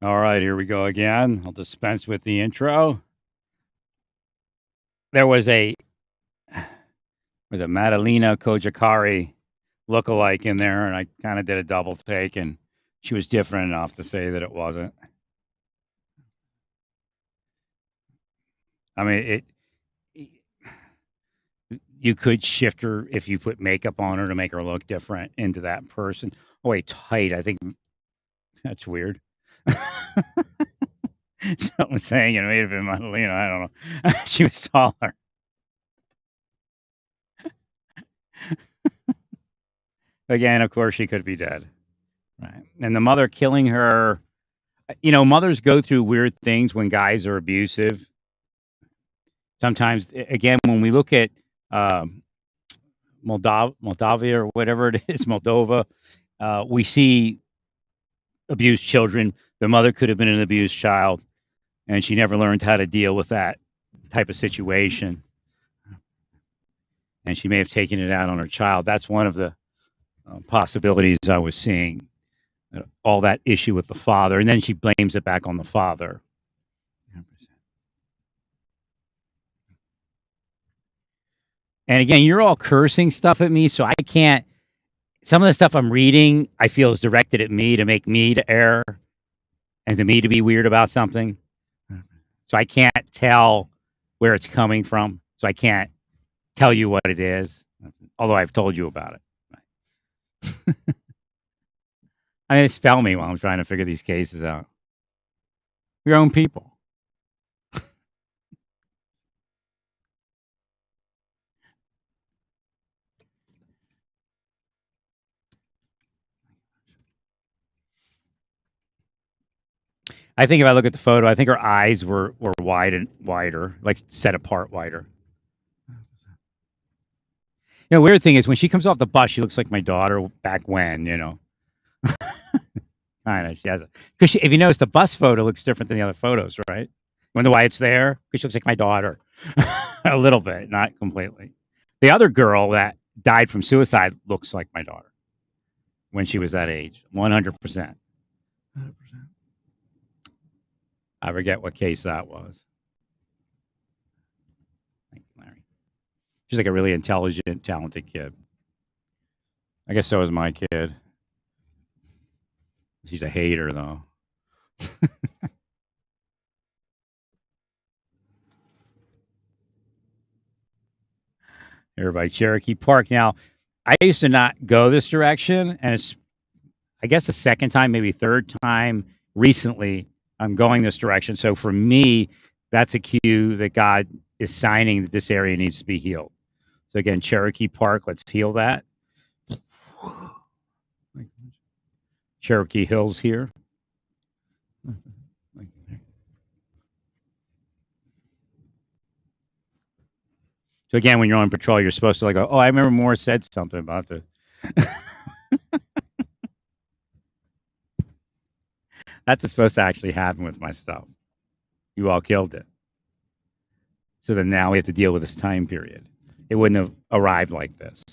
All right, here we go again. I'll dispense with the intro. There was a Madalena Kojakari lookalike in there, and I kind of did a double take, and she was different enough to say that it wasn't. I mean, you could shift her if you put makeup on her to make her look different into that person. Oh wait, tight. I think that's weird. Someone's saying it may have been Madalena. I don't know. She was taller. Again, of course, she could be dead. Right. And the mother killing her, mothers go through weird things when guys are abusive. Sometimes, again, when we look at um, Moldavia or whatever it is, Moldova, we see abused children. The mother could have been an abused child, and she never learned how to deal with that type of situation. And she may have taken it out on her child. That's one of the possibilities I was seeing. All that issue with the father, and then she blames it back on the father. And again, you're all cursing stuff at me, so I can't. Some of the stuff I'm reading, I feel is directed at me to make me to err and to me to be weird about something. So I can't tell where it's coming from. So I can't tell you what it is, although I've told you about it. I mean, spell me while I'm trying to figure these cases out. Your own people. I think if I look at the photo, I think her eyes were wide and wider, like set apart wider. Weird thing is when she comes off the bus, she looks like my daughter back when. Kind of. She has a because if you notice, the bus photo looks different than the other photos, right? Wonder why it's there? Because she looks like my daughter, a little bit, not completely. The other girl that died from suicide looks like my daughter when she was that age, 100%. I forget what case that was. Thank you, Larry. She's like a really intelligent, talented kid. I guess so is my kid. She's a hater, though. Everybody, Cherokee Park. Now, I used to not go this direction, and it's I guess the second time, maybe third time recently, I'm going this direction. So for me, that's a cue that God is signing that this area needs to be healed. So again, Cherokee Park, let's heal that. Cherokee Hills here. So again, when you're on patrol, you're supposed to like go, oh, I remember Moore said something about this. That's supposed to actually happen with my stuff. You all killed it. So then now we have to deal with this time period. It wouldn't have arrived like this.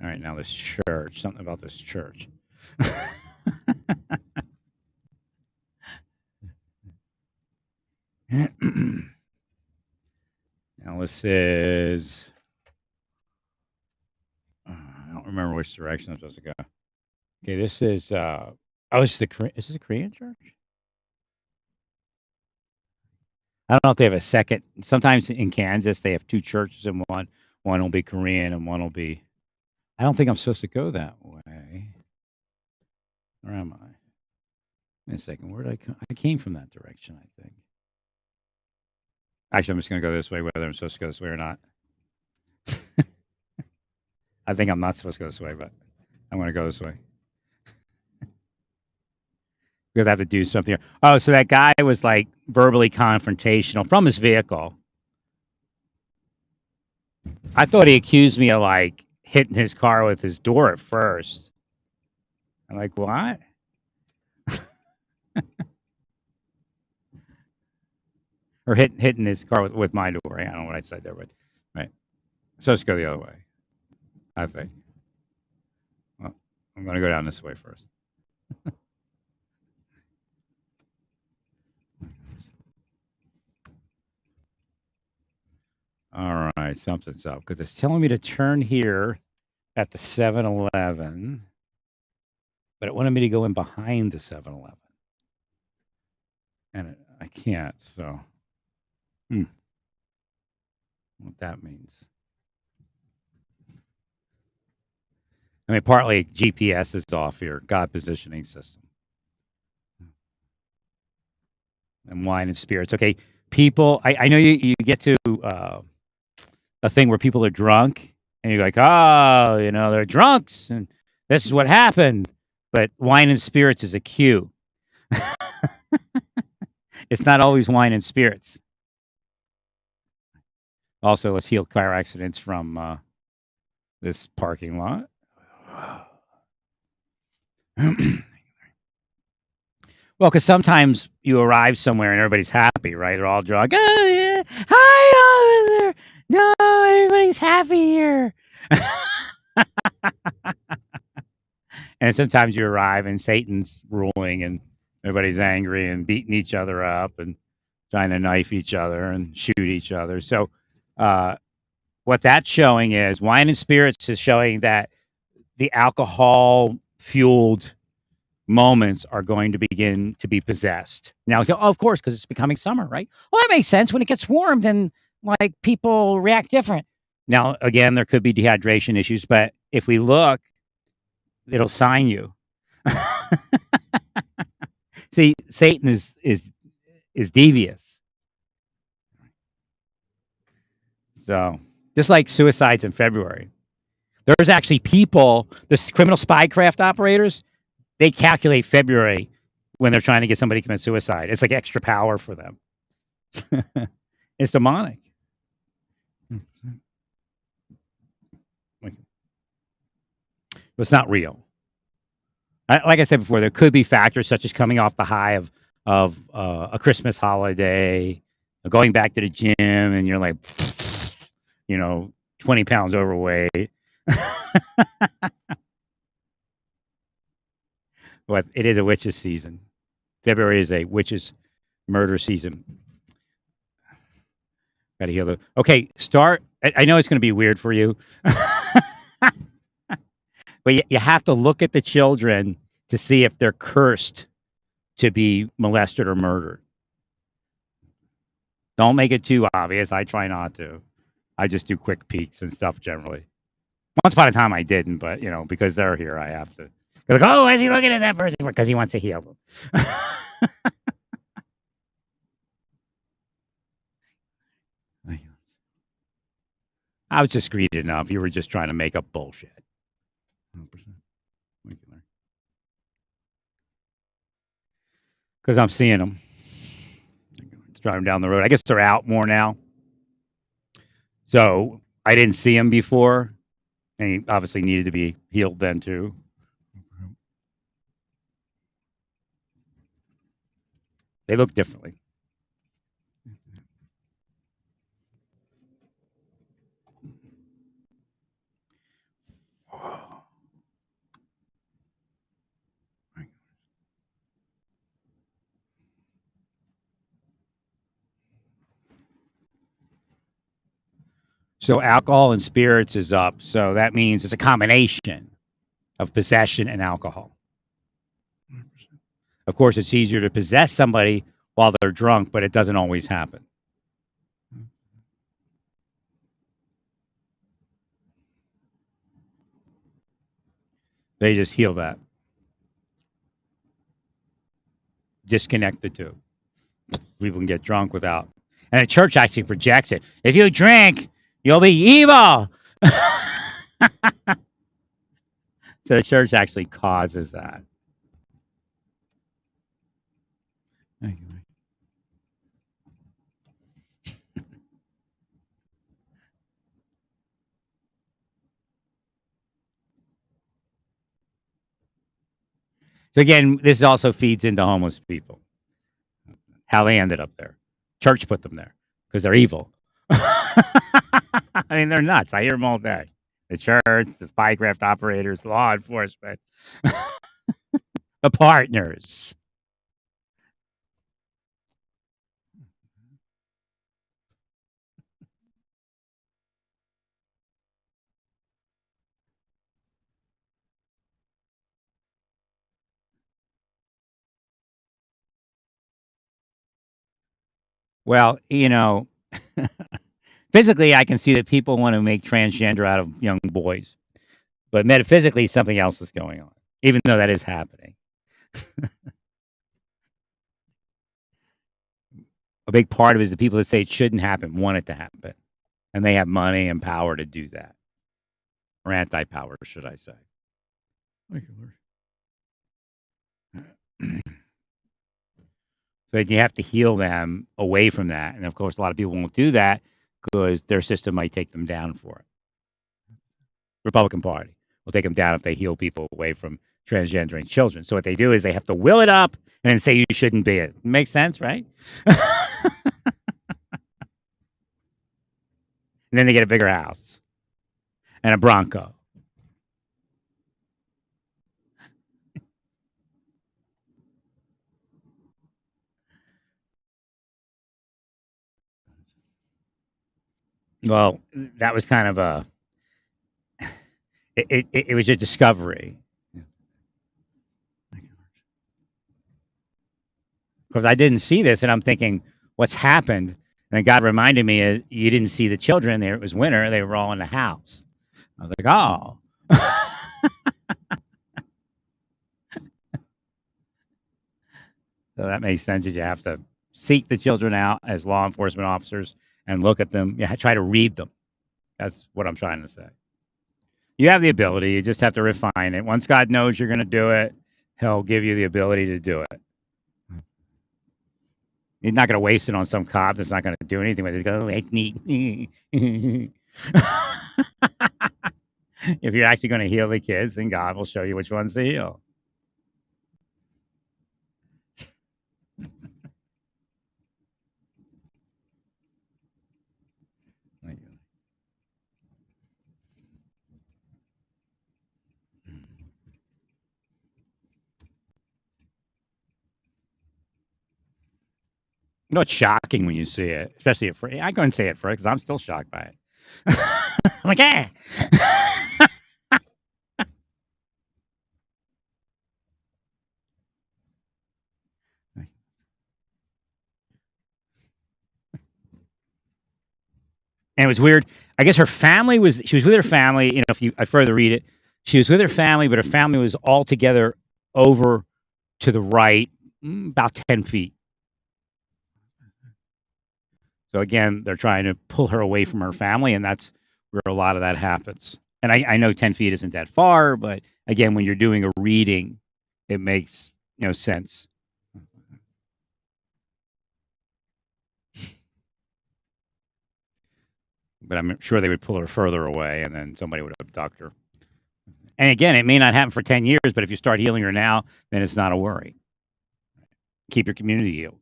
All right, now this church. Something about this church. Now this is. I don't remember which direction I'm supposed to go. Okay, this is. Oh, this is the Korean. Is this a Korean church? I don't know if they have a second. Sometimes in Kansas they have two churches in one. One will be Korean and one will be. I don't think I'm supposed to go that way. Where am I? Wait a second. Where did I come? I came from that direction, I think. Actually, I'm just going to go this way, whether I'm supposed to go this way or not. I think I'm not supposed to go this way, but I'm going to go this way because I have to do something. Oh, so that guy was like verbally confrontational from his vehicle. I thought he accused me of like hitting his car with his door at first. I'm like, what? Or hitting his car with my door. I don't know what I said there, but right. So let's go the other way. I think. Well, I'm going to go down this way first. All right, something's up because it's telling me to turn here at the 7-Eleven, but it wanted me to go in behind the 7-Eleven, and I can't. So, hmm, what that means. I mean, partly GPS is off here, God positioning system, and wine and spirits. Okay, people, I know you get to a thing where people are drunk, and you're like, oh, they're drunks, and this is what happened. But wine and spirits is a cue. It's not always wine and spirits. Also, let's heal car accidents from this parking lot. Well, because sometimes you arrive somewhere and everybody's happy, right? They're all drunk. Oh, yeah. Hi, over there. No, everybody's happy here. And sometimes you arrive and Satan's ruling and everybody's angry and beating each other up and trying to knife each other and shoot each other. So, uh, what that's showing is wine and spirits is showing that the alcohol fueled moments are going to begin to be possessed. Now, of course, because it's becoming summer, right? Well, that makes sense. When it gets warm, then like people react different. Now, again, there could be dehydration issues, but if we look, it'll sign you. See, Satan is devious. So just like suicides in February, there's actually people, the criminal spycraft operators, they calculate February when they're trying to get somebody to commit suicide. It's like extra power for them. It's demonic. It's not real. Like I said before, there could be factors such as coming off the high of a Christmas holiday, going back to the gym, and you're like, 20 pounds overweight. But it is a witches season. February is a witches murder season. Got to heal the. Okay, start. I know it's going to be weird for you, but you have to look at the children to see if they're cursed to be molested or murdered. Don't make it too obvious. I try not to. I just do quick peeks and stuff generally. Once upon a time I didn't, but because they're here, I have to. They're like, oh, why is he looking at that person? Because he wants to heal them. I was discreet enough. You were just trying to make up bullshit. 100%. Because I'm seeing them. It's driving down the road. I guess they're out more now. So I didn't see him before. And he obviously needed to be healed then, too. They look differently. So alcohol and spirits is up. So that means it's a combination of possession and alcohol. Of course, it's easier to possess somebody while they're drunk, but it doesn't always happen. They just heal that. Disconnect the two. People can get drunk without. And the church actually projects it. If you drink, you'll be evil. So the church actually causes that. So again, this also feeds into homeless people. How they ended up there. Church put them there because they're evil. I mean, they're nuts. I hear them all day. The church, the spycraft operators, law enforcement. The partners. Well, physically, I can see that people want to make transgender out of young boys, but metaphysically, something else is going on, even though that is happening. A big part of it is the people that say it shouldn't happen want it to happen, and they have money and power to do that, or anti-power, should I say. Thank you, Lord. So you have to heal them away from that. And of course, a lot of people won't do that because their system might take them down for it. Republican Party will take them down if they heal people away from transgendering children. So what they do is they have to will it up and then say you shouldn't be it. Makes sense, right? And then they get a bigger house and a Bronco. Well, that was kind of it was a discovery. Because I didn't see this, and I'm thinking, what's happened? And then God reminded me, you didn't see the children there. It was winter. They were all in the house. I was like, oh. So that makes sense that you have to seek the children out as law enforcement officers and look at them. Yeah, try to read them. That's what I'm trying to say. You have the ability. You just have to refine it. Once God knows you're going to do it, He'll give you the ability to do it. He's not going to waste it on some cop that's not going to do anything with it. He's going, oh, it's neat. If you're actually going to heal the kids, then God will show you which ones to heal. You know, it's shocking when you see it, especially at first. I couldn't say it first because I'm still shocked by it. I'm like, eh. And it was weird. I guess she was with her family. If I further read it, she was with her family, but her family was all together over to the right, about 10 feet. So again, they're trying to pull her away from her family, and that's where a lot of that happens. And I know 10 feet isn't that far, but again, when you're doing a reading, it makes sense. But I'm sure they would pull her further away, and then somebody would abduct her. And again, it may not happen for 10 years, but if you start healing her now, then it's not a worry. Keep your community healed.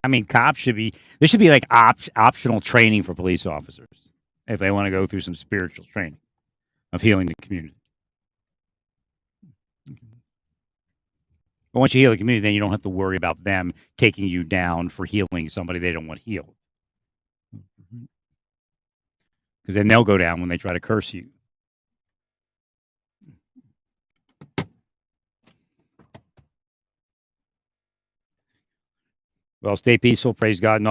I mean, there should be like optional training for police officers if they want to go through some spiritual training of healing the community. But once you heal the community, then you don't have to worry about them taking you down for healing somebody they don't want healed. Because then they'll go down when they try to curse you. Well, stay peaceful. Praise God. And